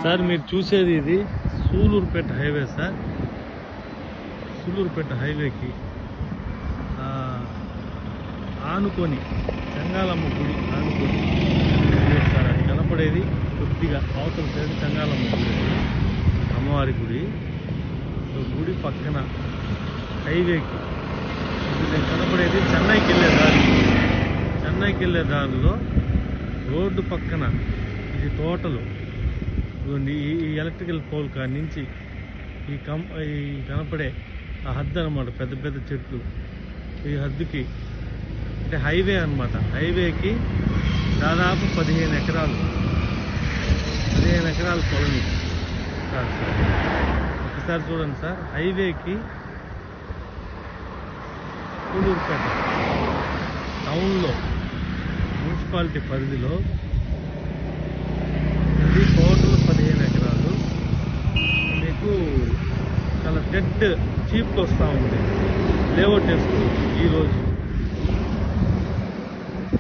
Sir మీరు చూసేది ఇది సూలూరుపేట హైవే సార్. సూలూరుపేట హైవేకి ఆనుకొని చెంగాలమ్మ గుడి ఆనుకొని సార్ అది కనపడేది కొద్దిగా అవతల సైడ్ చెంగాలమ్మ గుడి, అమ్మవారి గుడి. గుడి పక్కన హైవేకి కనపడేది చెన్నైకి వెళ్ళే దారి. చెన్నైకి వెళ్ళే దారిలో రోడ్డు పక్కన ఇది తోటలు, ఈ ఎలక్ట్రికల్ పోల్ కాడి నుంచి ఈ కనపడే ఆ హద్దు అనమాట, పెద్ద పెద్ద చెట్లు. ఈ హద్దుకి అంటే హైవే అనమాట. హైవేకి దాదాపు 15 ఎకరాలు పొలం సార్. ఒకసారి చూడండి సార్, హైవేకి సూలూరుపేట టౌన్లో మున్సిపాలిటీ పరిధిలో ఇది టోటల్ 15 ఎకరాలు. మీకు చాలా డెడ్ చీప్కి వస్తూ ఉంది లేఅవుట్ వేసుకోవచ్చు ఈరోజు.